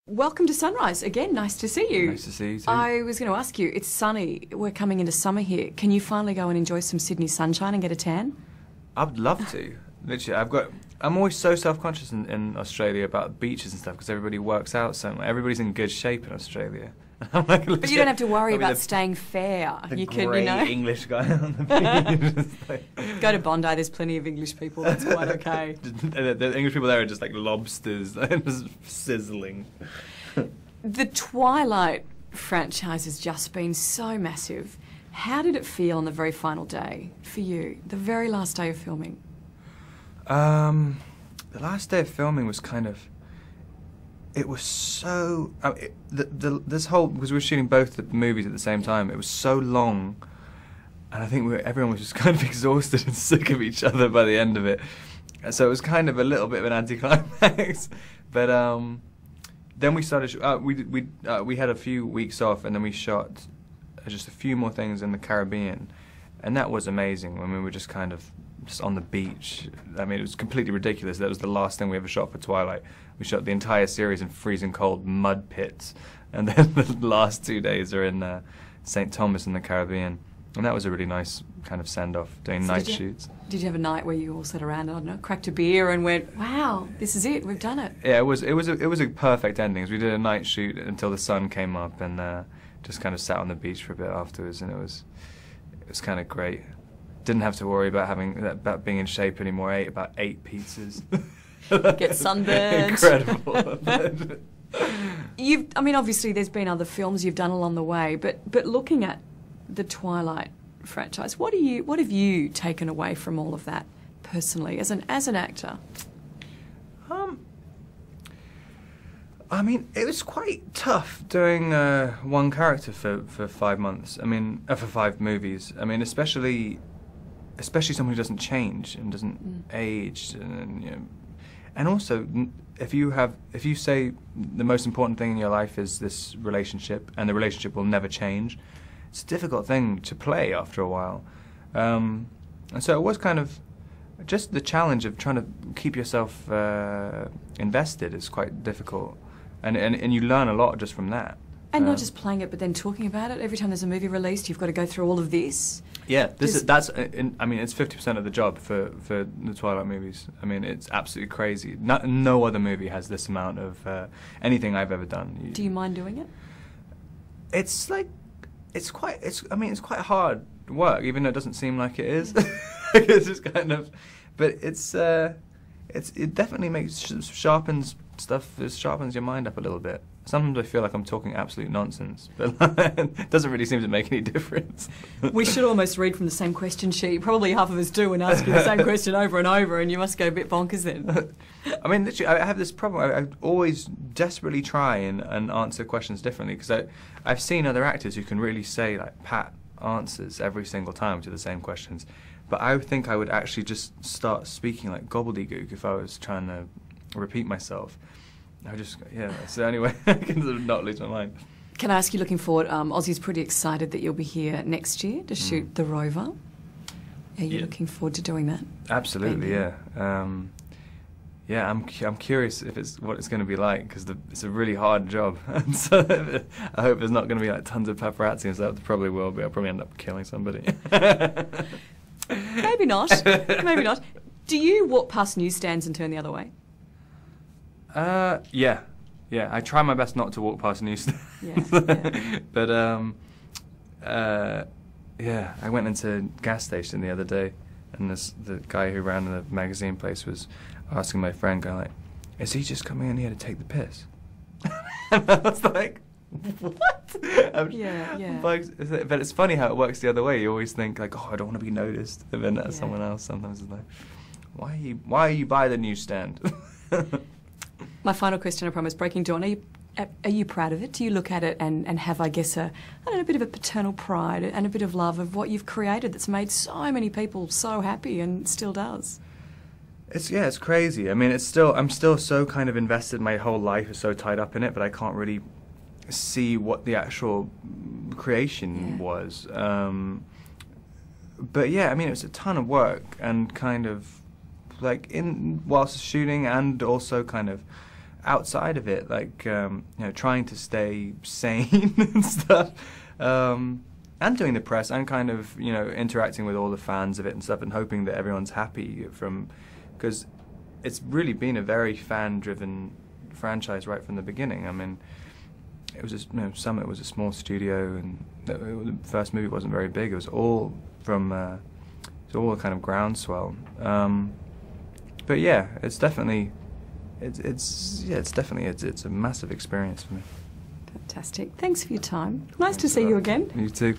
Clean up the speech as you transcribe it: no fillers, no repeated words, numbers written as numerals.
Welcome to Sunrise. Again, nice to see you. Nice to see you too. I was going to ask you, it's sunny. We're coming into summer here. Can you finally go and enjoy some Sydney sunshine and get a tan? I'd love to. Literally, I'm always so self-conscious in Australia about beaches and stuff because everybody works out so much. Everybody's in good shape in Australia. I'm like, legit, but you don't have to worry about staying fair. The you can, you know, English guy on the beach. Go to Bondi. There's plenty of English people. That's quite okay. The English people there are just like lobsters, just sizzling. The Twilight franchise has just been so massive. How did it feel on the very final day for you? The very last day of filming. The last day of filming was kind of. It was so. This whole, because we were shooting both the movies at the same time. It was so long, and I think everyone was just kind of exhausted and sick of each other by the end of it. So it was kind of a little bit of an anticlimax. But then we started. We had a few weeks off, and then we shot just a few more things in the Caribbean, and that was amazing. When we were just kind of just on the beach. I mean, it was completely ridiculous. That was the last thing we ever shot for Twilight. We shot the entire series in freezing cold mud pits, and then the last 2 days are in St. Thomas in the Caribbean, and that was a really nice kind of send-off, doing night shoots. Did you have a night where you all sat around, I don't know, cracked a beer and went, "Wow, this is it, we've done it"? Yeah, it was a perfect ending. We did a night shoot until the sun came up, and just kind of sat on the beach for a bit afterwards, and it was kind of great. Didn't have to worry about being in shape anymore. I ate about 8 pizzas. Get sunburned. Incredible. I mean, obviously there's been other films you've done along the way, but looking at the Twilight franchise, what have you taken away from all of that personally as an actor? I mean, it was quite tough doing one character for 5 months. I mean, for 5 movies. I mean, especially someone who doesn't change and doesn't age, and you know. And also, if you say the most important thing in your life is this relationship, and the relationship will never change, it's a difficult thing to play after a while. And so it was kind of just the challenge of trying to keep yourself invested is quite difficult, and you learn a lot just from that. And not just playing it, but then talking about it. Every time there's a movie released, you've got to go through all of this. Yeah, I mean, it's 50% of the job for the Twilight movies. I mean, it's absolutely crazy. No other movie has this amount of anything I've ever done. Do you mind doing it? It's quite hard work, even though it doesn't seem like it is. It's just kind of, but it definitely sharpens stuff. It sharpens your mind up a little bit. Sometimes I feel like I'm talking absolute nonsense, but it doesn't really seem to make any difference. We should almost read from the same question sheet. Probably half of us do, and ask you the same question over and over, and you must go a bit bonkers then. I mean, literally, I have this problem. I always desperately try and answer questions differently, because I've seen other actors who can really say like pat answers every single time to the same questions, but I think I would actually just start speaking like gobbledygook if I was trying to repeat myself. So anyway, I can sort of not lose my mind. Can I ask you, looking forward, Aussie's pretty excited that you'll be here next year to shoot The Rover. Are you looking forward to doing that? Absolutely, yeah. I'm curious what it's going to be like, because it's a really hard job. And so I hope there's not going to be like tons of paparazzi and stuff. There probably will be. I'll probably end up killing somebody. Maybe not. Maybe not. Do you walk past newsstands and turn the other way? Yeah. I try my best not to walk past newsstands. Yeah. But I went into a gas station the other day, and the guy who ran the magazine place was asking my friend, going like, "Is he just coming in here to take the piss?" And I was like, "What?" Yeah. But it's funny how it works the other way. You always think like, "Oh, I don't want to be noticed," and then someone else sometimes is like, "Why are you by the newsstand?" My final question, I promise, breaking dawn. Are you proud of it? Do you look at it and have, I guess, a bit of a paternal pride and a bit of love of what you've created that's made so many people so happy and still does? It's crazy. I mean, I'm still so kind of invested. My whole life is so tied up in it, but I can't really see what the actual creation was. But yeah, I mean, it was a ton of work, and kind of like whilst shooting, and also kind of outside of it, like trying to stay sane and stuff, and doing the press and kind of interacting with all the fans of it and stuff, and hoping that everyone's happy because it's really been a very fan-driven franchise right from the beginning. I mean, it was Summit was a small studio, and the first movie wasn't very big. It was all from a kind of groundswell. But yeah, it's definitely it's a massive experience for me. Fantastic. Thanks for your time. Nice to see you again. You too.